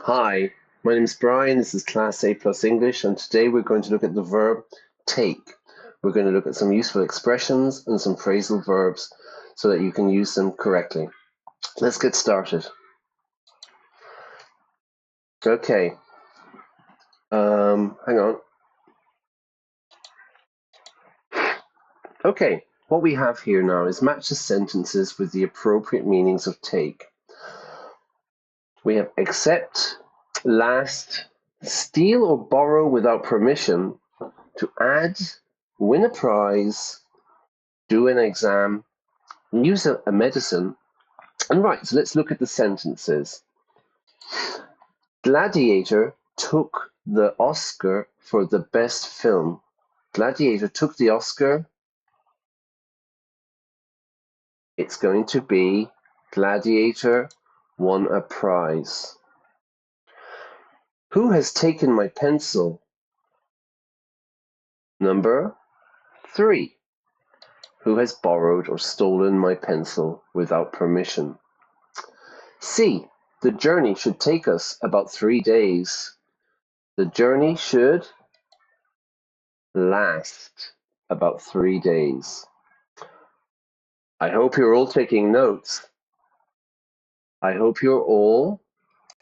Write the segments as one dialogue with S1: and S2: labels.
S1: Hi, my name is Brian. This is Class A Plus English, and today we're going to look at the verb take. We're going to look at some useful expressions and some phrasal verbs so that you can use them correctly. Let's get started. Okay. Hang on. Okay, what we have here now is match the sentences with the appropriate meanings of take. We have accept, last, steal or borrow without permission, to add, win a prize, do an exam, use a medicine. And right, so let's look at the sentences. Gladiator took the Oscar for the best film. Gladiator took the Oscar. It's going to be Gladiator won a prize. Who has taken my pencil? Number 3. Who has borrowed or stolen my pencil without permission? C. The journey should take us about 3 days. The journey should last about 3 days. I hope you're all taking notes. I hope you're all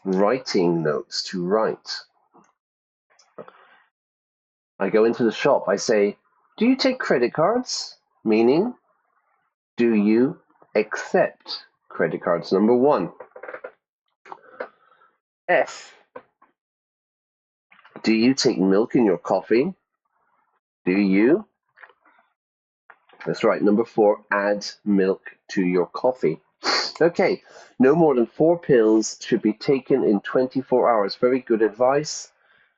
S1: writing notes to write. I go into the shop. I say, do you take credit cards? Meaning, do you accept credit cards? Number 1. F. Do you take milk in your coffee? Do you? That's right. Number 4, add milk to your coffee. Okay, no more than 4 pills should be taken in 24 hours. Very good advice.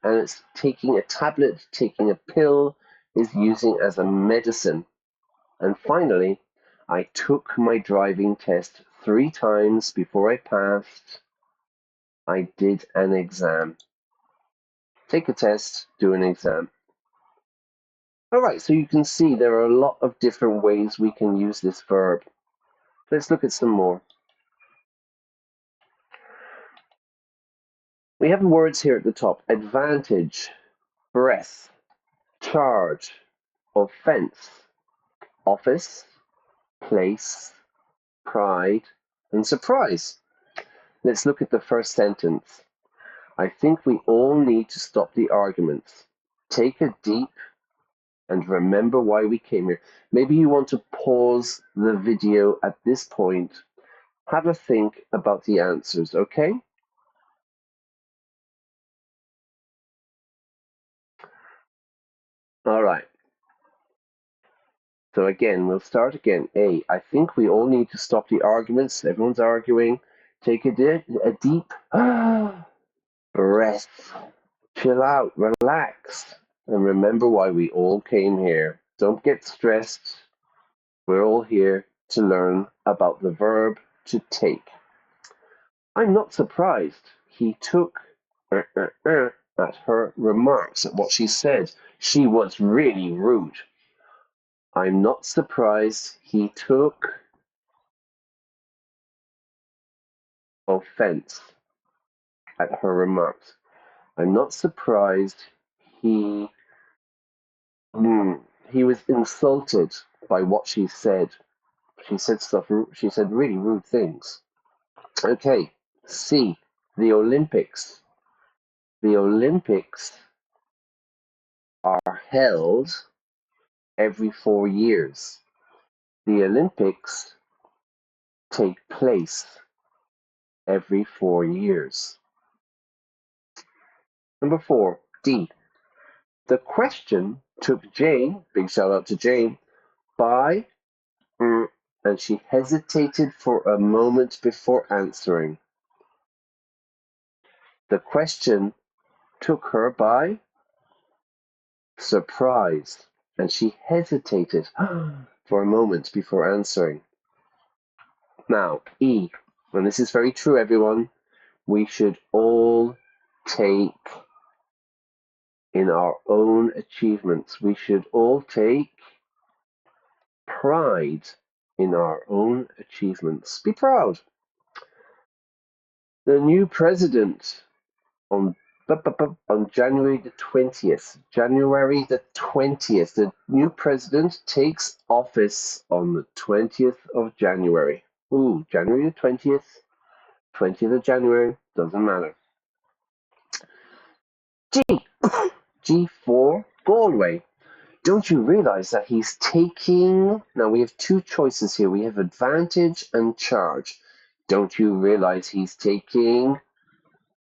S1: And it's taking a tablet, taking a pill is using as a medicine. And finally, I took my driving test 3 times before I passed. I did an exam. Take a test, do an exam. All right, so you can see there are a lot of different ways we can use this verb. Let's look at some more. We have words here at the top. Advantage, breath, charge, offense, office, place, pride, and surprise. Let's look at the first sentence. I think we all need to stop the arguments. Take a deep and remember why we came here. Maybe you want to pause the video at this point. Have a think about the answers, okay? All right. So again, we'll start again. A, I think we all need to stop the arguments. Everyone's arguing. Take a deep breath. Chill out, relax, and remember why we all came here. Don't get stressed. We're all here to learn about the verb to take. I'm not surprised he took at her remarks, at what she said. She was really rude. I'm not surprised he took offense at her remarks. I'm not surprised he was insulted by what she said. She said really rude things. Okay, C, the Olympics. The Olympics are held every 4 years. The Olympics take place every 4 years. Number 4, D. The question took Jane, big shout out to Jane, by, and she hesitated for a moment before answering. The question took her by surprise, and she hesitated for a moment before answering. Now, E, and this is very true, everyone, we should all take in our own achievements. We should all take pride in our own achievements. Be proud. The new president on January the 20th. January the 20th. The new president takes office on the 20th of January. Ooh, January the 20th. 20th of January. Doesn't matter. G. G for Galway. Don't you realize that he's taking... Now we have two choices here. We have advantage and charge. Don't you realize he's taking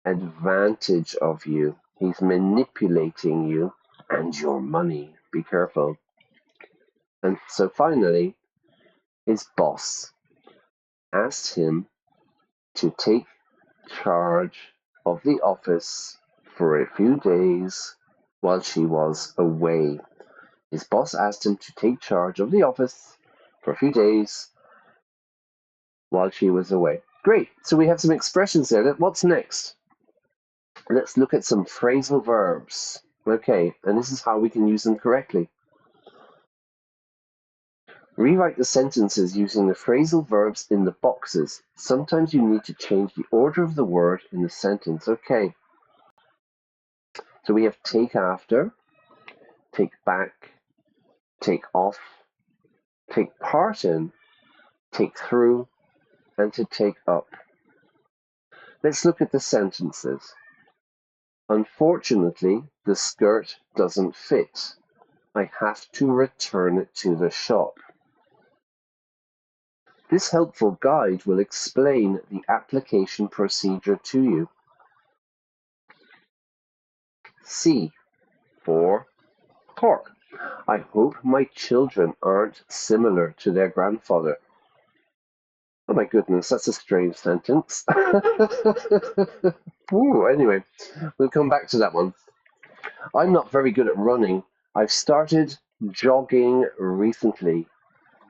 S1: advantage of you? He's manipulating you and your money. Be careful. And so finally, his boss asked him to take charge of the office for a few days while she was away. His boss asked him to take charge of the office for a few days while she was away. Great. So we have some expressions there. What's next? Let's look at some phrasal verbs. Okay, and this is how we can use them correctly. Rewrite the sentences using the phrasal verbs in the boxes. Sometimes you need to change the order of the word in the sentence. Okay. So we have take after, take back, take off, take part in, take through, and to take up. Let's look at the sentences. Unfortunately, the skirt doesn't fit. I have to return it to the shop. This helpful guide will explain the application procedure to you. C for Cork. I hope my children aren't similar to their grandfather. Oh my goodness, that's a strange sentence. Ooh, anyway, we'll come back to that one. I'm not very good at running. I've started jogging recently.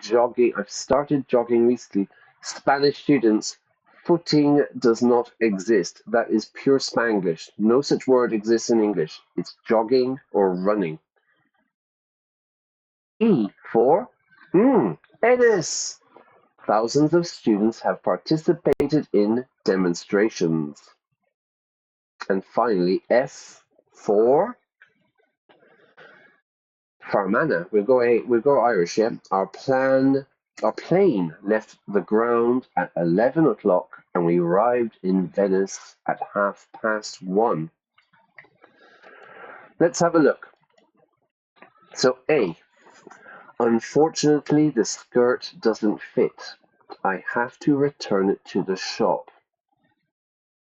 S1: I've started jogging recently. Spanish students, footing does not exist. That is pure Spanglish. No such word exists in English. It's jogging or running. E for Ennis. Thousands of students have participated in demonstrations. And finally, F for Fermanagh. We'll go Irish, yeah? Our plane left the ground at 11 o'clock and we arrived in Venice at 1:30. Let's have a look. So A, unfortunately the skirt doesn't fit. I have to return it to the shop.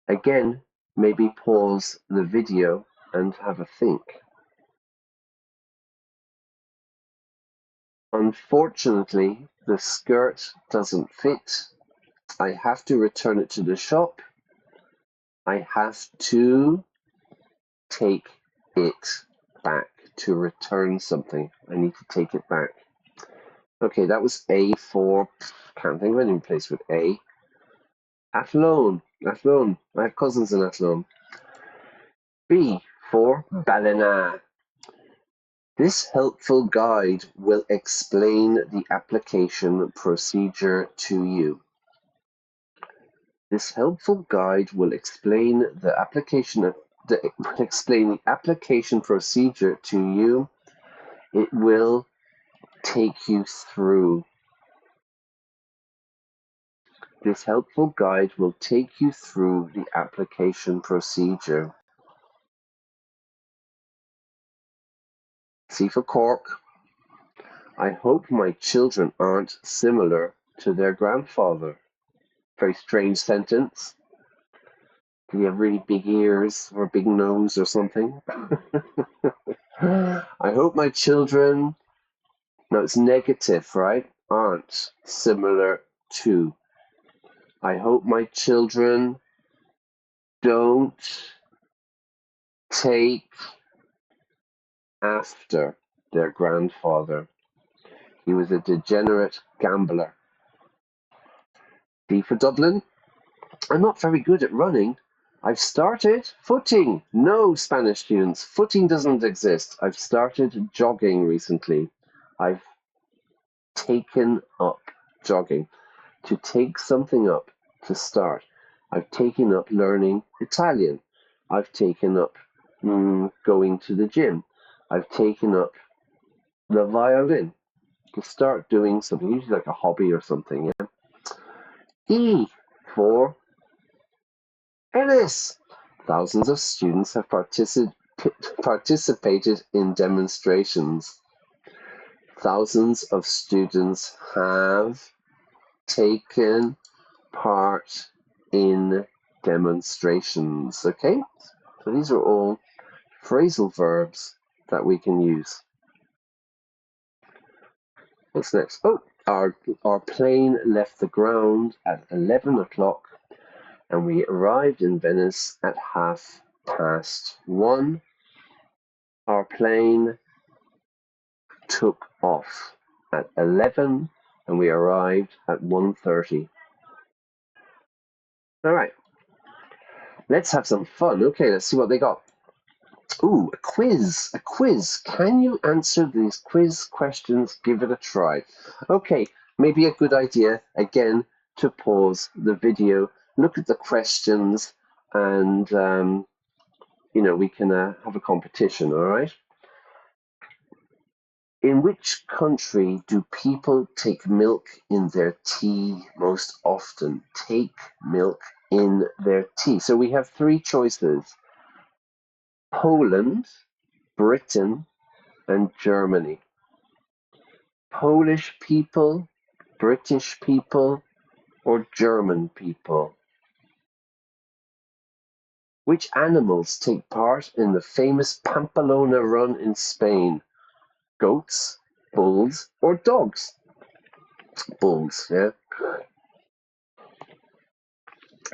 S1: Again, maybe pause the video and have a think. Unfortunately, the skirt doesn't fit. I have to return it to the shop. I have to take it back. To return something, I need to take it back. Okay, that was A for, can't think of any place with A. Athlone. I have cousins in Athlone. B for Ballina. This helpful guide will explain the application procedure to you. This helpful guide will explain the application procedure to you. It will take you through. This helpful guide will take you through the application procedure. C for Cork. I hope my children aren't similar to their grandfather. Very strange sentence. Do you have really big ears or a big nose or something? I hope my children, no, it's negative, right? Aren't similar to. I hope my children don't take after their grandfather. He was a degenerate gambler. D for Dublin. I'm not very good at running. I've started footing. No, Spanish students, footing doesn't exist. I've started jogging recently. I've taken up jogging. To take something up, to start. I've taken up learning Italian. I've taken up going to the gym. I've taken up the violin. To start doing something, usually like a hobby or something. Yeah? E for Ennis. Thousands of students have participated in demonstrations. Thousands of students have taken part in demonstrations. Okay, so these are all phrasal verbs that we can use. What's next? Oh, our plane left the ground at 11 o'clock and we arrived in Venice at 1:30. Our plane took off at 11 and we arrived at 1:30. All right, let's have some fun. Okay, let's see what they got. Ooh, a quiz. Can you answer these quiz questions? Give it a try. Okay, maybe a good idea, again, to pause the video, look at the questions, and, we can have a competition, all right? In which country do people take milk in their tea most often? Take milk in their tea. So we have three choices: Poland, Britain, and Germany. Polish people, British people, or German people? Which animals take part in the famous Pamplona run in Spain? Goats, bulls, or dogs? Bulls, yeah.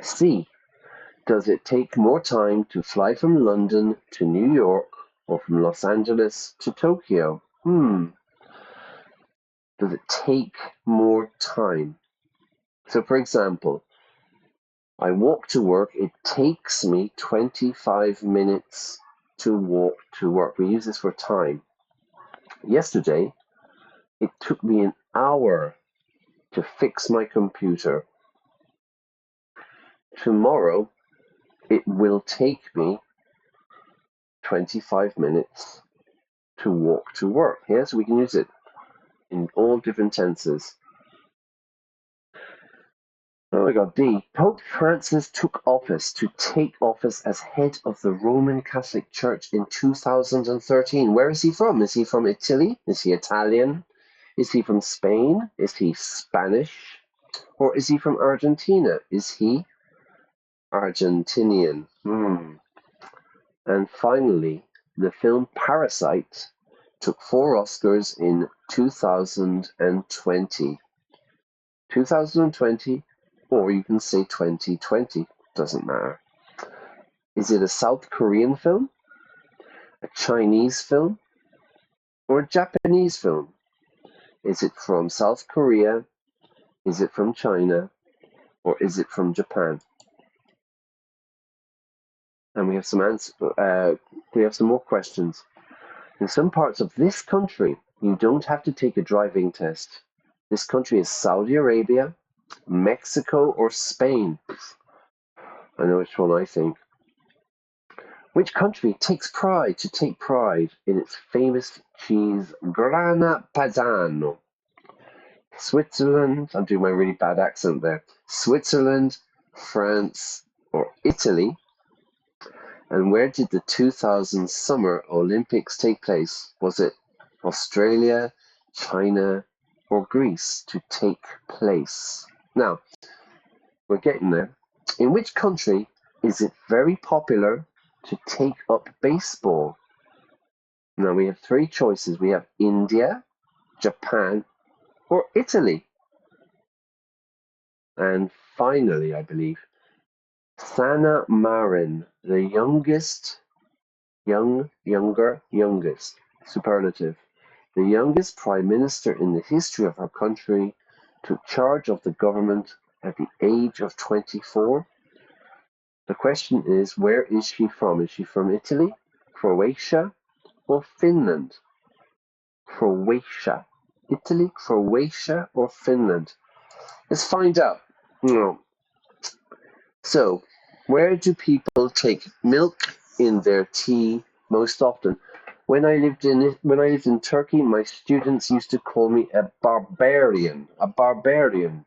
S1: C. Does it take more time to fly from London to New York or from Los Angeles to Tokyo? Does it take more time? So, for example, I walk to work. It takes me 25 minutes to walk to work. We use this for time. Yesterday, it took me an hour to fix my computer. Tomorrow, it will take me 25 minutes to walk to work. Yeah, so we can use it in all different tenses. Oh my God, D. Pope Francis took office to take office as head of the Roman Catholic Church in 2013. Where is he from? Is he from Italy? Is he Italian? Is he from Spain? Is he Spanish? Or is he from Argentina? Is he Argentinian? And finally, the film Parasite took 4 Oscars in 2020. 2020, or you can say 2020, doesn't matter. Is it a South Korean film, a Chinese film, or a Japanese film? Is it from South Korea? Is it from China? Or is it from Japan? And we have some more questions. In some parts of this country, you don't have to take a driving test. This country is Saudi Arabia, Mexico, or Spain. I know which one I think. Which country takes pride in its famous cheese Grana Padano? Switzerland, I'm doing my really bad accent there. Switzerland, France, or Italy? And where did the 2000 Summer Olympics take place? Was it Australia, China, or Greece to take place? Now, we're getting there. In which country is it very popular to take up baseball? Now, we have three choices. We have India, Japan, or Italy. And finally, I believe, Sanna Marin, the youngest, superlative, the youngest prime minister in the history of her country, took charge of the government at the age of 24. The question is, where is she from? Is she from Italy, Croatia, or Finland? Croatia. Italy, Croatia, or Finland? Let's find out. So, where do people take milk in their tea most often? When I lived in Turkey, my students used to call me a barbarian,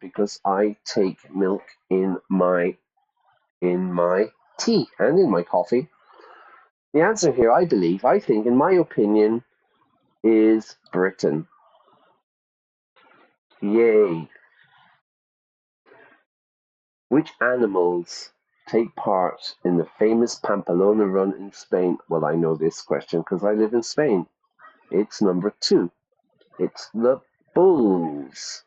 S1: because I take milk in my tea and in my coffee. The answer here, I think, in my opinion, is Britain. Yay! Which animals take part in the famous Pamplona run in Spain? Well, I know this question because I live in Spain. It's number 2. It's the bulls.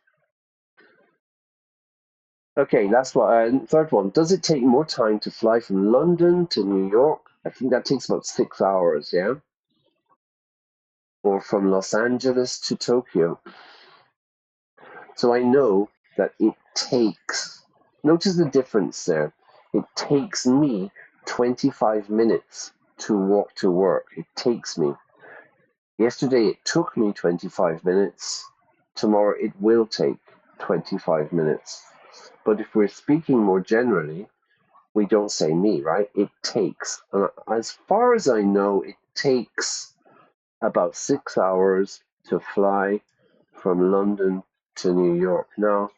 S1: Okay, last one. Third one. Does it take more time to fly from London to New York? I think that takes about 6 hours, yeah? Or from Los Angeles to Tokyo. So I know that it takes, notice the difference there. It takes me 25 minutes to walk to work. It takes me. Yesterday it took me 25 minutes. Tomorrow it will take 25 minutes. But if we're speaking more generally, we don't say me, right? It takes. And as far as I know, it takes about 6 hours to fly from London to New York. Now,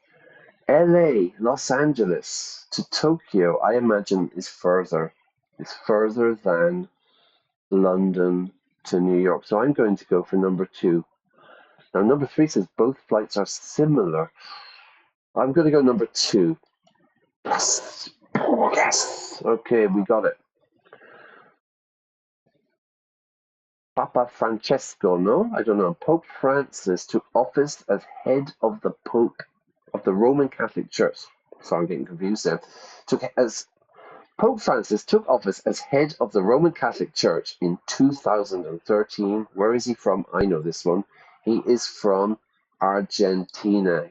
S1: LA, Los Angeles to Tokyo, I imagine is further. It's further than London to New York. So I'm going to go for number 2. Now, number 3 says both flights are similar. I'm going to go number 2. Yes! Yes! Okay, we got it. Papa Francesco, no? I don't know. Pope Francis took office as head of the Pope of the Roman Catholic Church. Sorry, I'm getting confused there. Pope Francis took office as head of the Roman Catholic Church in 2013. Where is he from? I know this one. He is from Argentina.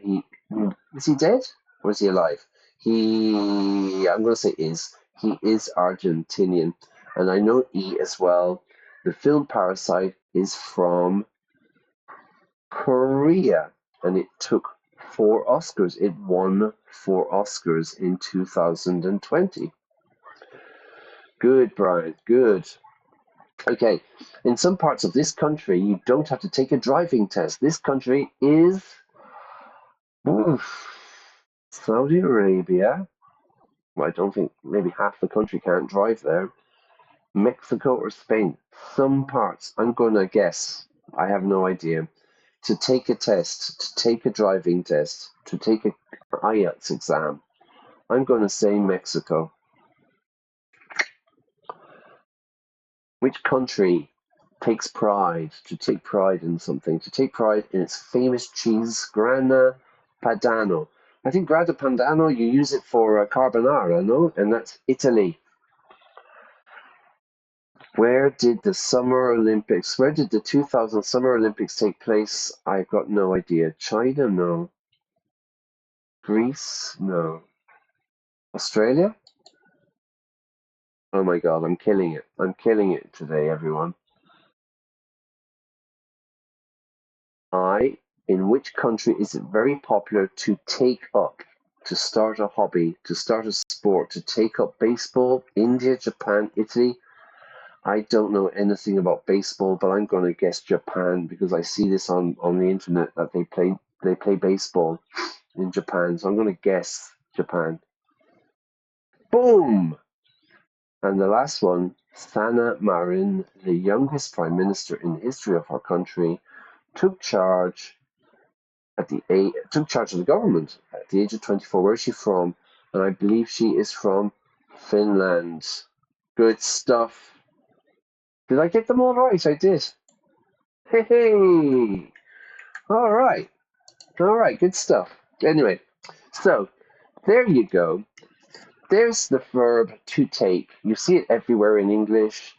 S1: Is he dead or is he alive? I'm going to say is. He is Argentinian. And I know E as well. The film Parasite is from Korea, and it took 4 Oscars. It won 4 Oscars in 2020. Good, Brian. Good. Okay. In some parts of this country, you don't have to take a driving test. This country is Saudi Arabia. Well, I don't think maybe half the country can't drive there. Mexico or Spain. Some parts. I'm going to guess. I have no idea. To take a test, to take a driving test, to take an IELTS exam. I'm going to say Mexico. Which country takes pride, to take pride in something, to take pride in its famous cheese, Grana Padano? I think Grana Padano, you use it for carbonara, no? And that's Italy. Where did the 2000 Summer Olympics take place? I've got no idea. China? No. Greece? No. Australia? Oh my god, I'm killing it. I'm killing it today, everyone. In which country is it very popular to take up, to start a hobby, to start a sport, to take up baseball? India, Japan, Italy? I don't know anything about baseball, but I'm going to guess Japan because I see this on the internet that they play baseball in Japan. So I'm going to guess Japan. Boom! And the last one, Sanna Marin, the youngest prime minister in the history of our country, took charge took charge of the government at the age of 24. Where is she from? And I believe she is from Finland. Good stuff. Did I get them all right? I did. Hey, hey. All right. All right. Good stuff. Anyway, so there you go. There's the verb to take. You see it everywhere in English.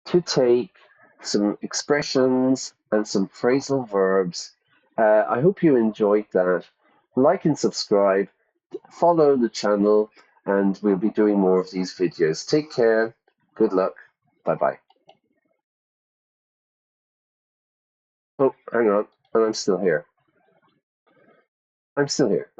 S1: To take, some expressions and some phrasal verbs. I hope you enjoyed that. Like and subscribe, follow the channel, and we'll be doing more of these videos. Take care. Good luck. Bye-bye. Oh, hang on. And I'm still here. I'm still here.